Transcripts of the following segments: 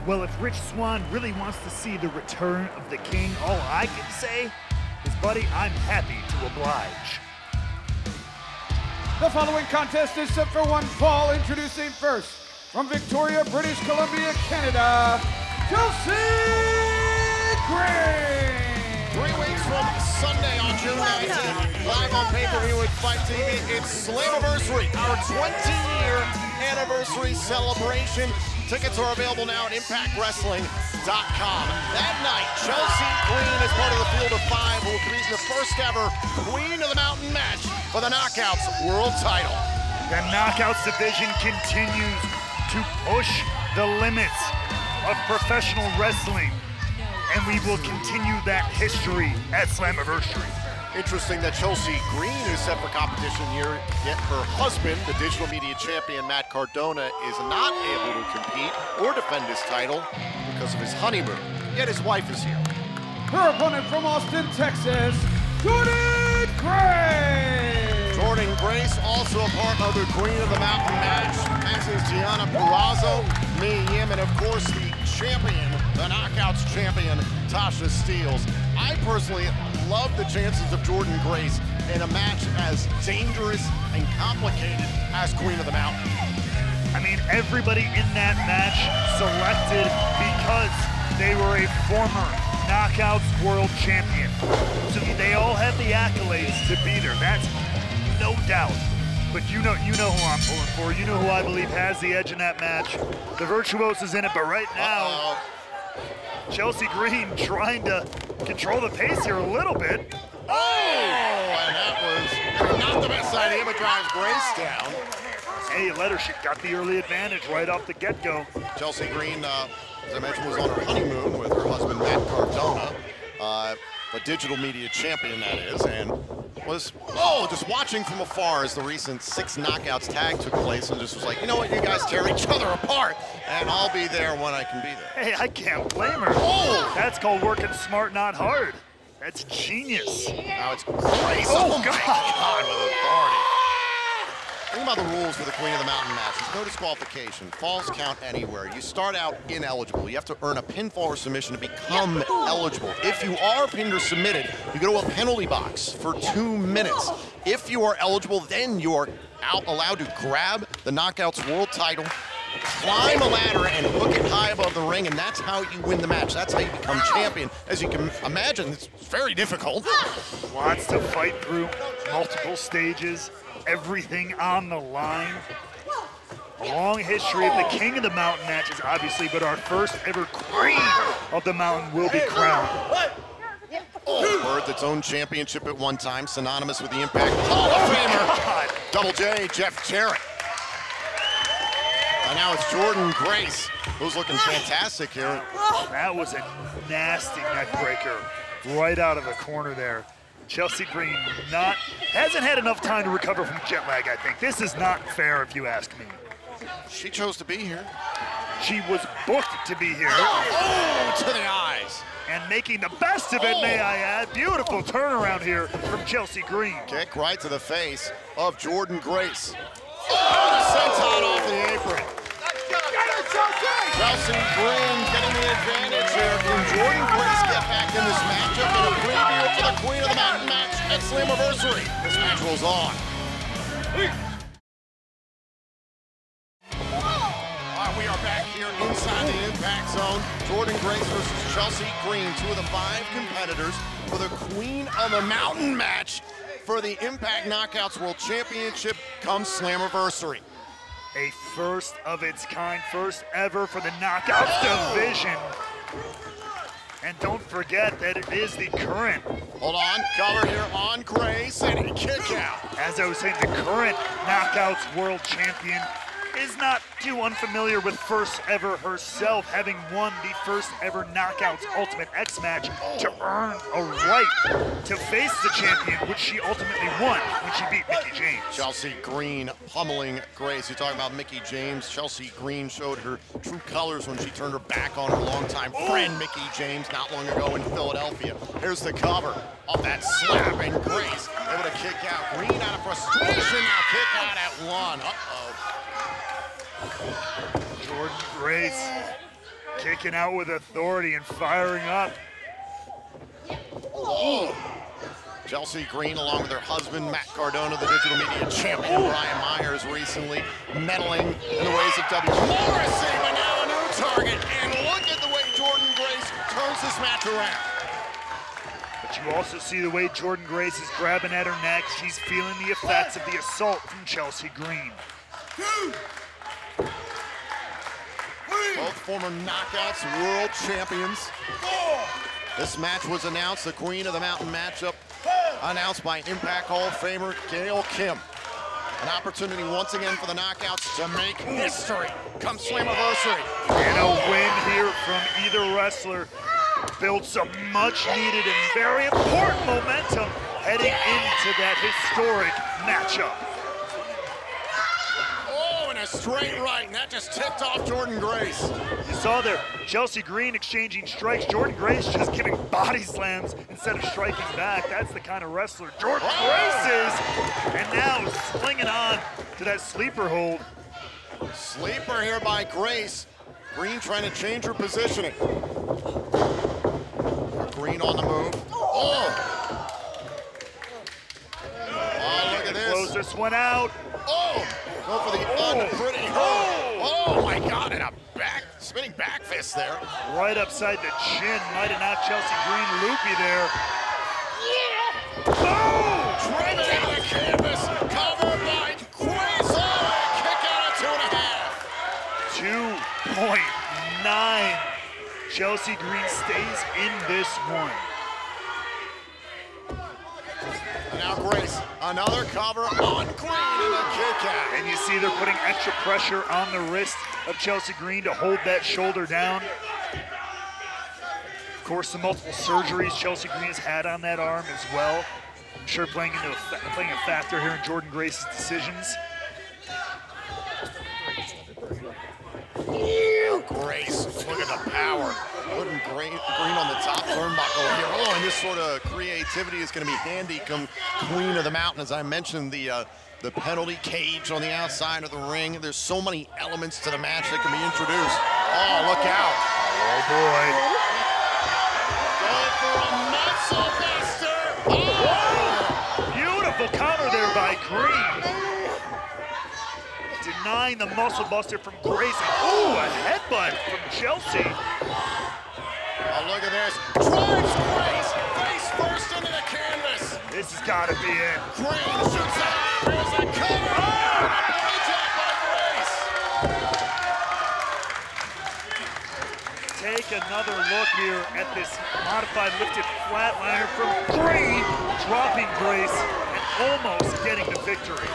Well, if Rich Swann really wants to see the return of the king, all I can say is, buddy, I'm happy to oblige. The following contest is set for one fall. Introducing first, from Victoria, British Columbia, Canada, Jordynne Grace. 3 weeks from Sunday on June 19th, live on pay-per-view with Fight TV, it's Slammiversary, our 20-year anniversary celebration. Tickets are available now at ImpactWrestling.com. That night, Chelsea Green is part of the field of 5 who will compete in the first ever Queen of the Mountain match for the Knockouts World title. The Knockouts division continues to push the limits of professional wrestling, and we will continue that history at Slammiversary. Interesting that Chelsea Green is set for competition here, yet her husband, the digital media champion Matt Cardona, is not able to compete or defend his title because of his honeymoon. Yet his wife is here. Her opponent from Austin, Texas, Jordynne Grace. Jordynne Grace, also a part of the Queen of the Mountain match, as is Gianna Purrazzo, Mi Yim, and of course the champion, the Knockouts champion, Tasha Steelz. I personally love the chances of Jordynne Grace in a match as dangerous and complicated as Queen of the Mountain. I mean, everybody in that match selected because they were a former Knockouts World Champion. So they all have the accolades to be there. That's no doubt. But you know who I'm pulling for. You know who I believe has the edge in that match. The Virtuoso's in it, but right now, Chelsea Green trying to control the pace here a little bit. Oh, and that was not the best idea, but drives Grace down. Hey, let her, she got the early advantage right off the get-go. Chelsea Green, as I mentioned, was on her honeymoon with her husband, Matt Cardona, a digital media champion, that is, and was, just watching from afar as the recent 6 Knockouts tag took place, and just was like, you know what, you guys tear each other apart, and I'll be there when I can be there. Hey, I can't blame her. Oh! That's called working smart, not hard. That's genius. Now it's Grace. Oh, my God, with authority. Think about the rules for the Queen of the Mountain match. There's no disqualification. Falls count anywhere. You start out ineligible. You have to earn a pinfall or submission to become eligible. If you are pinned or submitted, you go to a penalty box for 2 minutes. If you are eligible, then you are allowed to grab the Knockouts World title, climb a ladder, and hook it high above the ring, and that's how you win the match. That's how you become champion. As you can imagine, it's very difficult. Lots to fight through, multiple stages. Everything on the line. A long history of the King of the Mountain matches, obviously, but our first ever Queen of the Mountain will be crowned. Earned its own championship at one time, synonymous with the Impact Hall of Famer, Double J, Jeff Jarrett. And now it's Jordynne Grace, who's looking fantastic here. That was a nasty neck breaker right out of the corner there. Chelsea Green hasn't had enough time to recover from jet lag, I think. This is not fair, if you ask me. She chose to be here. She was booked to be here. Oh, to the eyes. And making the best of it, may I add. Beautiful turnaround here from Chelsea Green. Kick right to the face of Jordynne Grace. Oh, the senton off the apron. Chelsea Green getting the advantage here. Can Jordynne Grace get back in this matchup in a preview for the Queen of the Mountain match at Slammiversary? This match rolls on. We are back here inside the Impact Zone. Jordynne Grace versus Chelsea Green, 2 of the 5 competitors for the Queen of the Mountain match for the Impact Knockouts World Championship come Slammiversary. A first of its kind, first ever for the Knockouts division. And don't forget that it is the current. Hold on, cover here on Grace, and a kick out. As I was saying, the current Knockouts World Champion is not too unfamiliar with first ever herself, having won the first ever Knockouts Ultimate X match to earn a right to face the champion, which she ultimately won when she beat Mickie James. Chelsea Green pummeling Grace. You're talking about Mickie James. Chelsea Green showed her true colors when she turned her back on her longtime friend Mickie James not long ago in Philadelphia. Here's the cover of that slap, and Grace able to kick out. Green out of frustration, now kick out at 1. Uh-oh. Jordynne Grace Kicking out with authority and firing up. Oh. Chelsea Green, along with her husband, Matt Cardona, the digital media champion, Brian Myers, recently meddling in the ways of W. Morrissey, but now a new target. And look at the way Jordynne Grace turns this match around. But you also see the way Jordynne Grace is grabbing at her neck. She's feeling the effects of the assault from Chelsea Green. Both former Knockouts world champions. This match was announced, the Queen of the Mountain matchup, announced by Impact Hall of Famer Gail Kim. An opportunity once again for the Knockouts to make history come Slammiversary. And a win here from either wrestler builds some much needed and very important momentum heading into that historic matchup. Oh, and a straight right, and that just tipped off Jordynne Grace. You saw there, Chelsea Green exchanging strikes, Jordynne Grace just giving body slams instead of striking back. That's the kind of wrestler Jordynne Grace is. And now slinging on to that sleeper hold. Sleeper here by Grace. Green trying to change her positioning. Green on the move. Oh! Oh, look at this. Close this one out. Oh! Go for the unpretty hurl. Oh my God, and a spinning back fist there. Right upside the chin. Might have knocked Chelsea Green loopy there. Boom! Driven into the canvas. Covered by Grace. Oh, kick out of 2.9. Chelsea Green stays in this one. And now Grace, another cover on Green and a kick out. And you see they're putting extra pressure on the wrist of Chelsea Green to hold that shoulder down. Of course, the multiple surgeries Chelsea Green has had on that arm as well. I'm sure playing a factor here in Jordynne Grace's decisions. Grace, look at the power. Putting Green on the top turnbuckle here. Oh, and this sort of creativity is going to be handy come Queen of the Mountain. As I mentioned, the penalty cage on the outside of the ring. There's so many elements to the match that can be introduced. Oh, look out. Oh, boy. Going for a muscle buster. Oh! Beautiful counter there by Green. Denying the muscle buster from Grace. Ooh, a headbutt from Chelsea. Oh, look at this. Drives Grace face first into the canvas. This has got to be it. Green shoots out. Here's a cover. Oh! A blowjob by Grace. Take another look here at this modified lifted flatliner from Green, dropping Grace and almost getting the victory.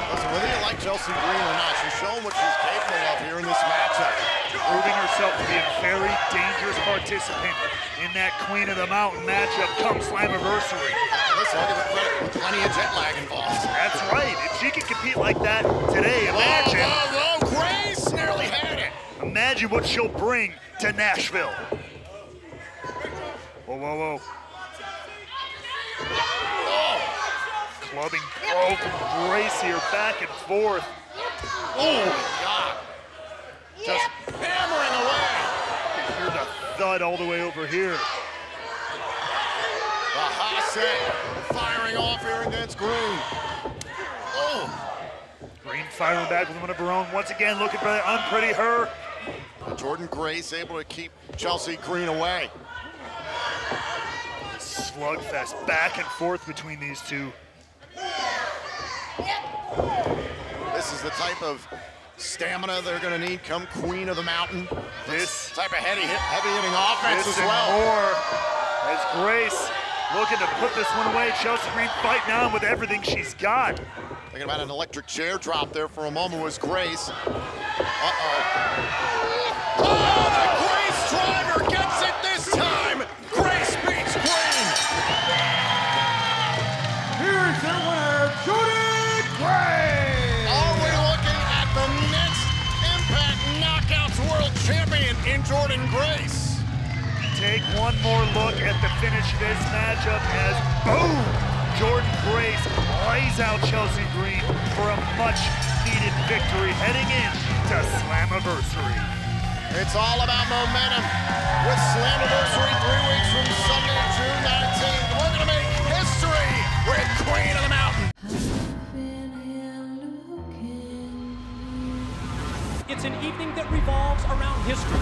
Listen, whether you like Chelsea Green or not, she's shown what she's capable of here in this matchup. Proving herself to be a very dangerous participant in that Queen of the Mountain matchup come Slammiversary. Listen, I'll give her credit with plenty of jet lag involved. That's right. If she can compete like that today, imagine. Whoa, Grace nearly had it. Imagine what she'll bring to Nashville. Whoa. Oh. Clubbing blow from Grace here, back and forth. Oh, my God. Just hammering away. You hear the thud all the way over here. The Hase firing off here against Green. Oh. Green firing back with one of her own. Once again, looking for that unpretty her. Jordynne Grace able to keep Chelsea Green away. Slugfest back and forth between these two. This is the type of stamina they're going to need come Queen of the Mountain. This type of heavy hitting offense this as and well. More as Grace looking to put this one away. Chelsea Green fighting on with everything she's got. Thinking about an electric chair drop there for a moment was Grace. Uh-oh. Oh, the Grace driver gets it this time. Grace beats Green. Here's your winner, Jordynne Grace! Are we looking at the next Impact Knockouts World Champion in Jordynne Grace? Take one more look at the finish of this matchup as, boom, Jordynne Grace lays out Chelsea Green for a much-needed victory heading in to Slammiversary. It's all about momentum. With Slammiversary 3 weeks from Sunday, June 19th, we're going to make history with Queen of the Mountain. It's an evening that revolves around history.